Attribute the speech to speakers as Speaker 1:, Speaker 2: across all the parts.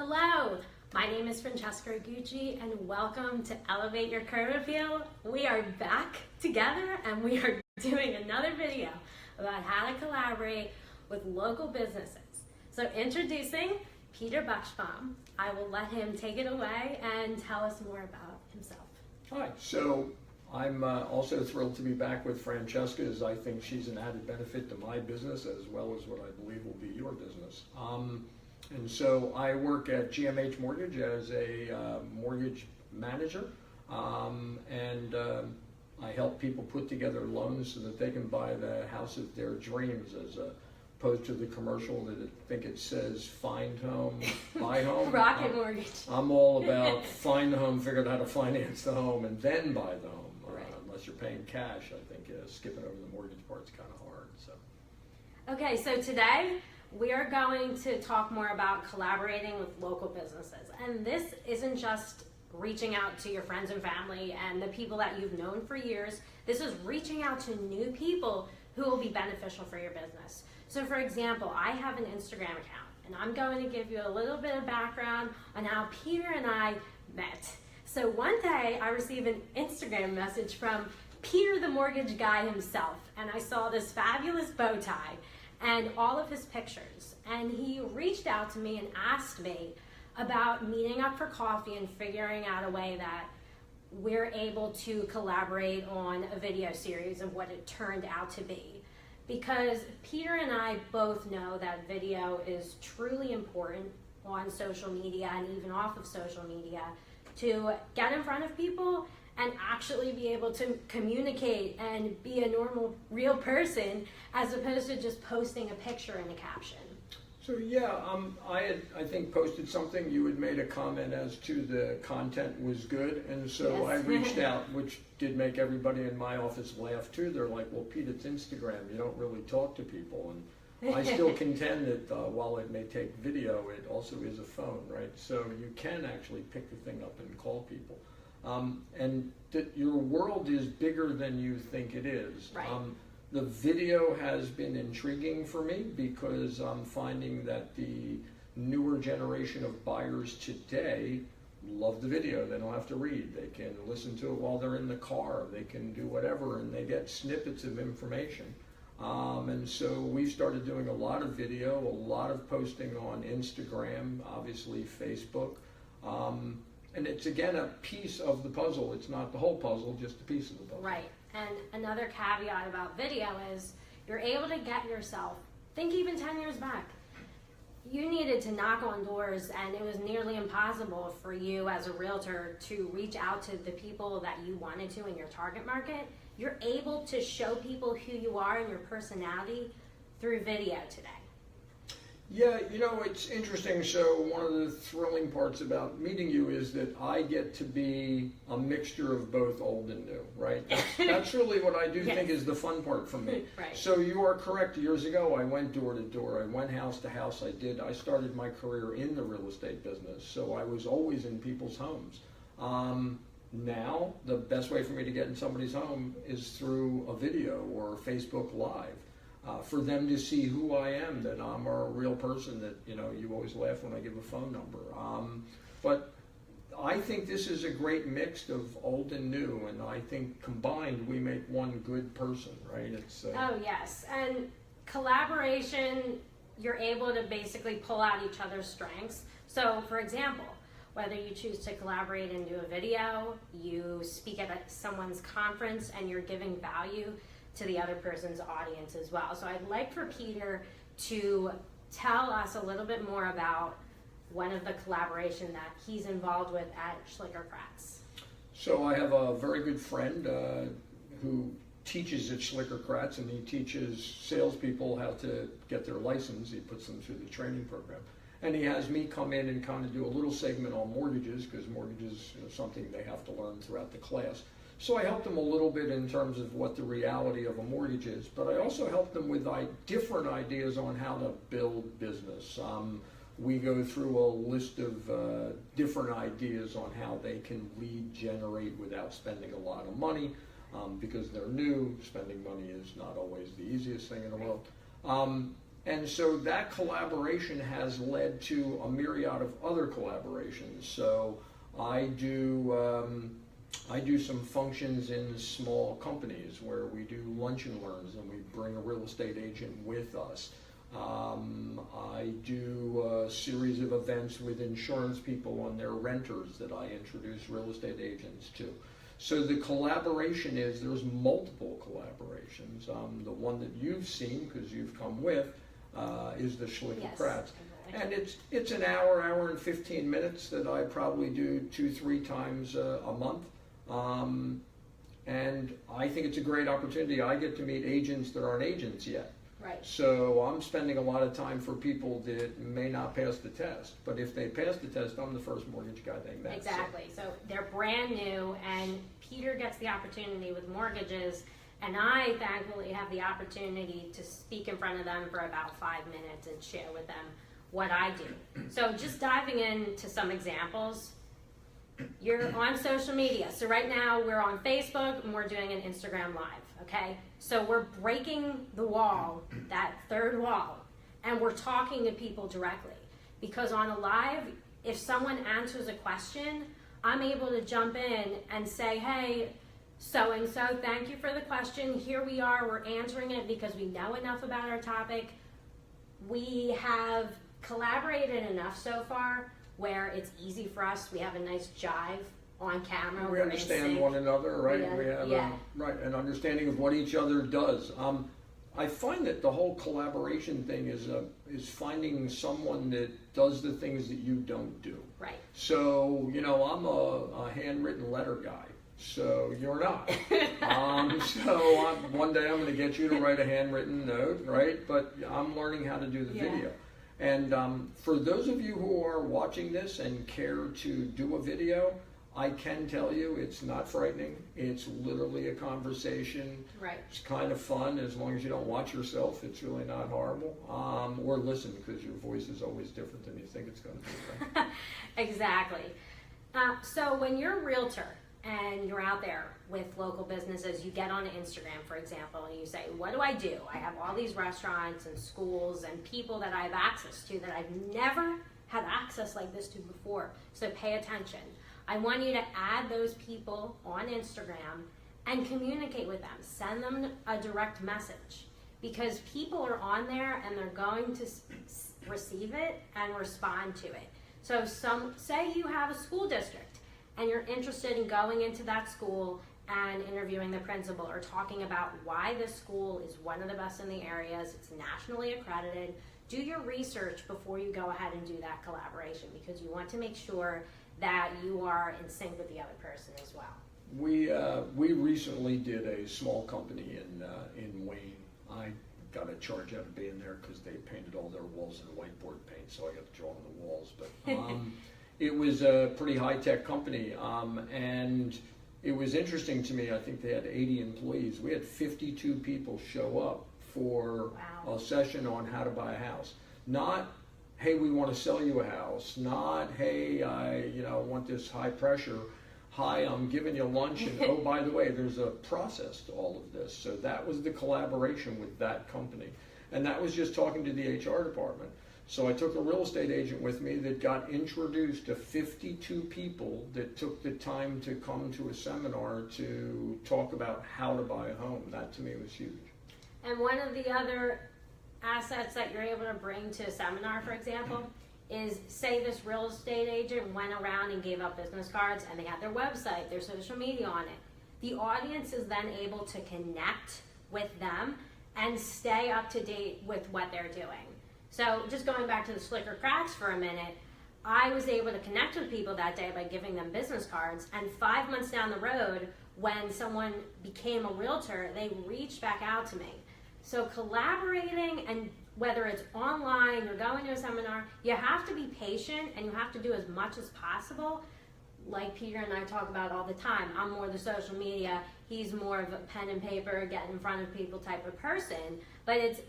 Speaker 1: Hello, my name is Francesca Gucci and welcome to Elevate Your Curb Appeal. We are back together and we are doing another video about how to collaborate with local businesses. So introducing Peter Buchsbaum. I will let him take it away and tell us more about himself.
Speaker 2: Hi, so I'm also thrilled to be back with Francesca, as I think she's an added benefit to my business as well as what I believe will be your business. And so I work at GMH Mortgage as a mortgage manager, and I help people put together loans so that they can buy the house of their dreams, as opposed to the commercial that I think it says find home, buy home.
Speaker 1: Rocket Mortgage.
Speaker 2: I'm all about find the home, figure out how to finance the home, and then buy the home.
Speaker 1: Right.
Speaker 2: Unless you're paying cash, I think skipping over the mortgage part's kind of hard. So.
Speaker 1: Okay, so today we are going to talk more about collaborating with local businesses. And this isn't just reaching out to your friends and family and the people that you've known for years. This is reaching out to new people who will be beneficial for your business. So for example, I have an Instagram account and I'm going to give you a little bit of background on how Peter and I met. So one day I received an Instagram message from Peter the mortgage guy himself, and I saw this fabulous bow tie and all of his pictures, and he reached out to me and asked me about meeting up for coffee and figuring out a way that we're able to collaborate on a video series of what it turned out to be. Because Peter and I both know that video is truly important on social media and even off of social media to get in front of people and actually be able to communicate and be a normal, real person, as opposed to just posting a picture and a caption.
Speaker 2: So yeah, I think posted something. You had made a comment as to the content was good, and so
Speaker 1: Yes.
Speaker 2: I reached out, which did make everybody in my office laugh too. They're like, "Well, Pete, it's Instagram. You don't really talk to people." And I still contend that while it may take video, it also is a phone, right? So you can actually pick the thing up and call people. And your world is bigger than you think it is.
Speaker 1: Right.
Speaker 2: The video has been intriguing for me because I'm finding that the newer generation of buyers today love the video. They don't have to read. They can listen to it while they're in the car. They can do whatever, and they get snippets of information. And so we've started doing a lot of video, a lot of posting on Instagram, obviously Facebook. And it's, again, a piece of the puzzle. It's not the whole puzzle, just a piece of the puzzle.
Speaker 1: Right. And another caveat about video is you're able to get yourself, think even 10 years back, you needed to knock on doors and it was nearly impossible for you as a realtor to reach out to the people that you wanted to in your target market. You're able to show people who you are and your personality through video today.
Speaker 2: Yeah, you know, it's interesting. So one of the thrilling parts about meeting you is that I get to be a mixture of both old and new, right? That's really what I do
Speaker 1: Yes.
Speaker 2: think is the fun part for me.
Speaker 1: Right.
Speaker 2: So you are correct. Years ago, I went door to door. I went house to house. I started my career in the real estate business. So I was always in people's homes. Now, the best way for me to get in somebody's home is through a video or Facebook Live. For them to see who I am, that I'm a real person, that, you know, you always laugh when I give a phone number. But I think this is a great mix of old and new, and I think combined we make one good person, right? It's
Speaker 1: Oh yes, and collaboration, you're able to basically pull out each other's strengths. So for example, whether you choose to collaborate and do a video, you speak at someone's conference and you're giving value to the other person's audience as well. So I'd like for Peter to tell us a little bit more about one of the collaboration that he's involved with at Schlicker Kratz.
Speaker 2: So I have a very good friend who teaches at Schlicker Kratz, and he teaches salespeople how to get their license. He puts them through the training program. And he has me come in and kind of do a little segment on mortgages, because mortgages is something they have to learn throughout the class. So I helped them a little bit in terms of what the reality of a mortgage is, but I also helped them with different ideas on how to build business. We go through a list of different ideas on how they can lead generate without spending a lot of money, because they're new. Spending money is not always the easiest thing in the world. And so that collaboration has led to a myriad of other collaborations. So I do some functions in small companies where we do lunch and learns and we bring a real estate agent with us. I do a series of events with insurance people on their renters that I introduce real estate agents to. So the collaboration there's multiple collaborations. The one that you've seen, because you've come with, is the Schlicker
Speaker 1: Yes.
Speaker 2: Kratz. And it's an hour and 15 minutes that I probably do 2-3 times a month. And I think it's a great opportunity. I get to meet agents that aren't agents yet.
Speaker 1: Right.
Speaker 2: So I'm spending a lot of time for people that may not pass the test. But if they pass the test, I'm the first mortgage guy they met.
Speaker 1: Exactly. So they're brand new, and Peter gets the opportunity with mortgages, and I thankfully have the opportunity to speak in front of them for about 5 minutes and share with them what I do. So just diving into some examples. You're on social media. So right now we're on Facebook and we're doing an Instagram Live, okay? So we're breaking the wall, that third wall, and we're talking to people directly. Because on a live, if someone answers a question, I'm able to jump in and say, hey, so-and-so, thank you for the question. Here we are, we're answering it because we know enough about our topic. We have collaborated enough so far where it's easy for us. We have a nice jive on camera.
Speaker 2: We understand one another, right?
Speaker 1: Yeah,
Speaker 2: We have
Speaker 1: yeah.
Speaker 2: an understanding of what each other does. I find that the whole collaboration thing is finding someone that does the things that you don't do.
Speaker 1: Right.
Speaker 2: So, I'm a handwritten letter guy. So you're not. One day I'm going to get you to write a handwritten note, right? But I'm learning how to do the video. And for those of you who are watching this and care to do a video, I can tell you it's not frightening. It's literally a conversation.
Speaker 1: Right.
Speaker 2: It's kind of fun as long as you don't watch yourself. It's really not horrible. Or listen, because your voice is always different than you think it's going to be. Right?
Speaker 1: Exactly. So when you're a realtor and you're out there with local businesses, you get on Instagram, for example, and you say, what do? I have all these restaurants and schools and people that I have access to that I've never had access like this to before. So pay attention. I want you to add those people on Instagram and communicate with them. Send them a direct message, because people are on there and they're going to receive it and respond to it. So say you have a school district and you're interested in going into that school and interviewing the principal or talking about why this school is one of the best in the areas, it's nationally accredited. Do your research before you go ahead and do that collaboration, because you want to make sure that you are in sync with the other person as well.
Speaker 2: We recently did a small company in Wayne. I got a charge out of being there because they painted all their walls in whiteboard paint, so I got to draw on the walls. But it was a pretty high-tech company, and it was interesting to me. I think they had 80 employees. We had 52 people show up for a session on how to buy a house. Not, hey, we want to sell you a house. Not, hey, I want this high pressure. Hi, I'm giving you lunch, and oh, by the way, there's a process to all of this. So that was the collaboration with that company. And that was just talking to the HR department. So I took a real estate agent with me that got introduced to 52 people that took the time to come to a seminar to talk about how to buy a home. That to me was huge.
Speaker 1: And one of the other assets that you're able to bring to a seminar, for example, is, say this real estate agent went around and gave out business cards and they had their website, their social media on it. The audience is then able to connect with them and stay up to date with what they're doing. So just going back to the Schlicker Kratz for a minute, I was able to connect with people that day by giving them business cards, and 5 months down the road, when someone became a realtor, they reached back out to me. So collaborating, and whether it's online or going to a seminar, you have to be patient and you have to do as much as possible. Like Peter and I talk about all the time, I'm more the social media, he's more of a pen and paper, get in front of people type of person, but it's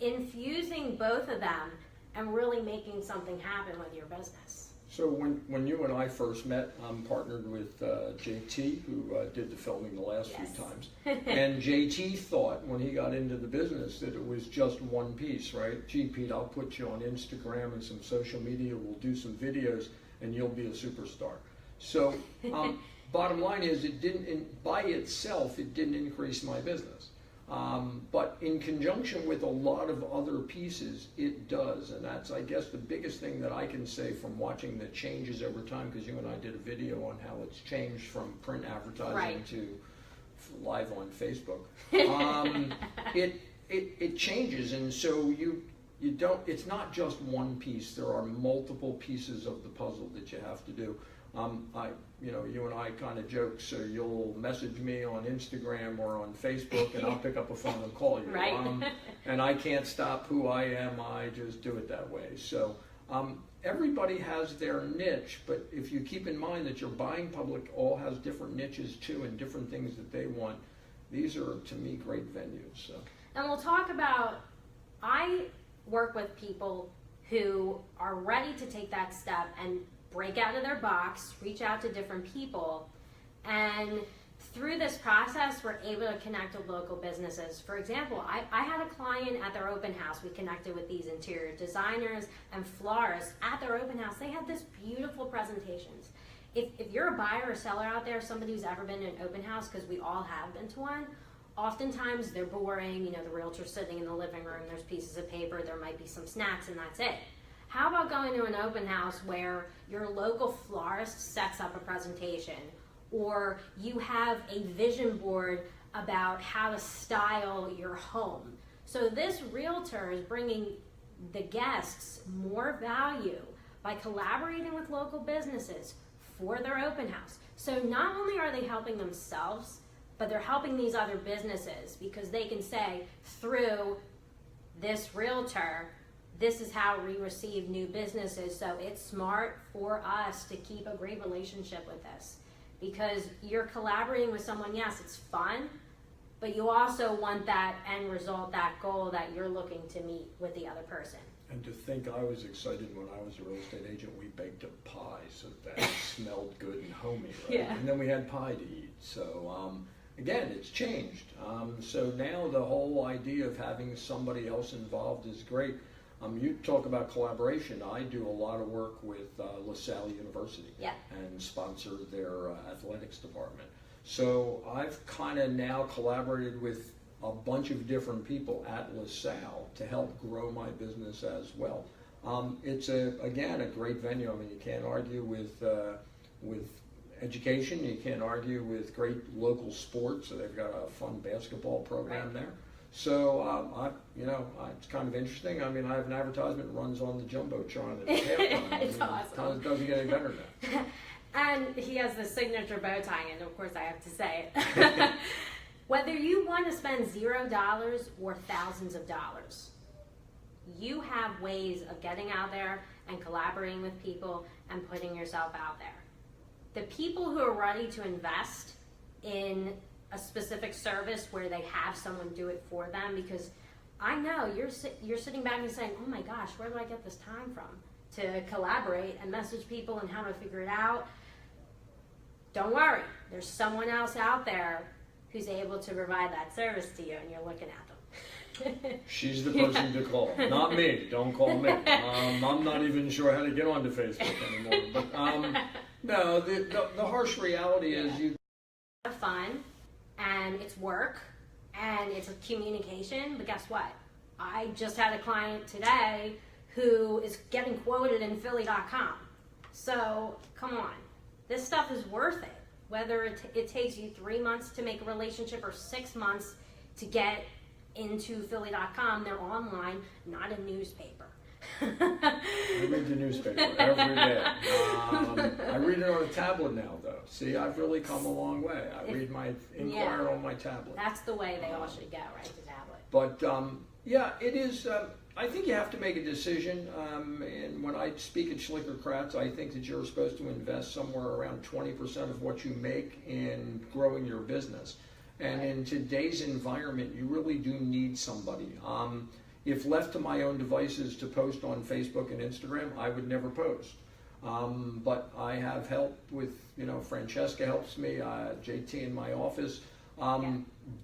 Speaker 1: infusing both of them and really making something happen with your business.
Speaker 2: So when you and I first met, I'm partnered with JT, who did the filming the last
Speaker 1: Yes.
Speaker 2: few times. And JT thought when he got into the business that it was just one piece, right? Gee, Pete, I'll put you on Instagram and some social media. We'll do some videos, and you'll be a superstar. So bottom line is, it didn't, by itself, it didn't increase my business. But in conjunction with a lot of other pieces, it does. And that's, I guess, the biggest thing that I can say from watching the changes over time, because you and I did a video on how it's changed from print advertising
Speaker 1: Right.
Speaker 2: to live on Facebook. It changes, and so you don't, it's not just one piece. There are multiple pieces of the puzzle that you have to do. You and I kind of joke, so you'll message me on Instagram or on Facebook, and I'll pick up a phone and call you.
Speaker 1: Right.
Speaker 2: And I can't stop who I am. I just do it that way. So everybody has their niche, but if you keep in mind that your buying public all has different niches too, and different things that they want, these are, to me, great venues. So.
Speaker 1: And we'll talk about, I work with people who are ready to take that step and break out of their box, reach out to different people, and through this process, we're able to connect with local businesses. For example, I had a client at their open house. We connected with these interior designers and florists at their open house. They had this beautiful presentations. If you're a buyer or seller out there, somebody who's ever been to an open house, because we all have been to one, oftentimes they're boring. The realtor's sitting in the living room, there's pieces of paper, there might be some snacks, and that's it. How about going to an open house where your local florist sets up a presentation, or you have a vision board about how to style your home? So this realtor is bringing the guests more value by collaborating with local businesses for their open house. So not only are they helping themselves, but they're helping these other businesses, because they can say, through this realtor, this is how we receive new businesses. So it's smart for us to keep a great relationship with this, because you're collaborating with someone. Yes, it's fun, but you also want that end result, that goal that you're looking to meet with the other person.
Speaker 2: And to think I was excited when I was a real estate agent, we baked a pie so that it smelled good and homey, right?
Speaker 1: Yeah.
Speaker 2: And then we had pie to eat. So again, it's changed. So now the whole idea of having somebody else involved is great. You talk about collaboration. I do a lot of work with LaSalle University,
Speaker 1: Yeah.
Speaker 2: and sponsor their athletics department. So I've kind of now collaborated with a bunch of different people at LaSalle to help grow my business as well. It's again a great venue. I mean, you can't argue with education. You can't argue with great local sports. So they've got a fun basketball program there. So it's kind of interesting. I mean, I have an advertisement that runs on the jumbotron at the halftime.
Speaker 1: It's awesome.
Speaker 2: It doesn't get any better than that.
Speaker 1: And he has the signature bow tie, and of course I have to say it. Whether you want to spend $0 or thousands of dollars, you have ways of getting out there and collaborating with people and putting yourself out there. The people who are ready to invest in a specific service where they have someone do it for them, because I know you're sitting back and saying, oh my gosh, where do I get this time from to collaborate and message people and how to figure it out? Don't worry, there's someone else out there who's able to provide that service to you, and you're looking at them.
Speaker 2: She's the person to call, not me. Don't call me. I'm not even sure how to get onto Facebook anymore. But no, the harsh reality is you
Speaker 1: Have fun, and it's work, and it's a communication. But guess what? I just had a client today who is getting quoted in Philly.com. So come on, this stuff is worth it. Whether it takes you 3 months to make a relationship or 6 months to get into Philly.com, they're online, not a newspaper.
Speaker 2: I read the newspaper every day. I read it on a tablet now, though. See, I've really come a long way. I read my Inquirer on my tablet.
Speaker 1: That's the way they all should go, right? The tablet.
Speaker 2: But yeah, it is. I think you have to make a decision. And when I speak at Schlicker Kratz, I think that you're supposed to invest somewhere around 20% of what you make in growing your business. And in today's environment, you really do need somebody. If left to my own devices to post on Facebook and Instagram, I would never post. But I have help with, Francesca helps me, JT in my office.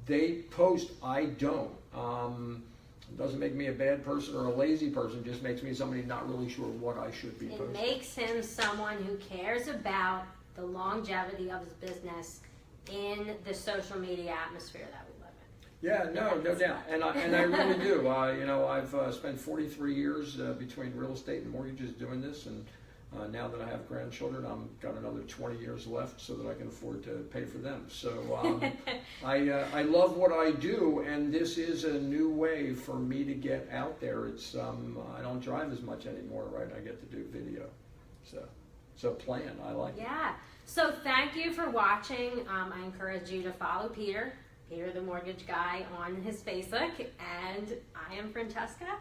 Speaker 2: They post, I don't. It doesn't make me a bad person or a lazy person, it just makes me somebody not really sure what I should be posting.
Speaker 1: It makes him someone who cares about the longevity of his business in the social media atmosphere that we live in.
Speaker 2: Yeah, no doubt, and I really do. I've spent 43 years between real estate and mortgages doing this, and now that I have grandchildren, I've got another 20 years left so that I can afford to pay for them. So I love what I do, and this is a new way for me to get out there. It's I don't drive as much anymore, right? I get to do video, so it's a plan. I like it.
Speaker 1: Yeah. So thank you for watching. I encourage you to follow Peter the Mortgage Guy, on his Facebook, and I am Francesca.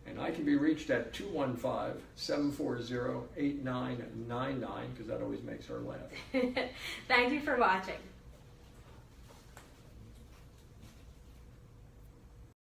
Speaker 2: And I can be reached at 215-740-8999, because that always makes her laugh.
Speaker 1: Thank you for watching.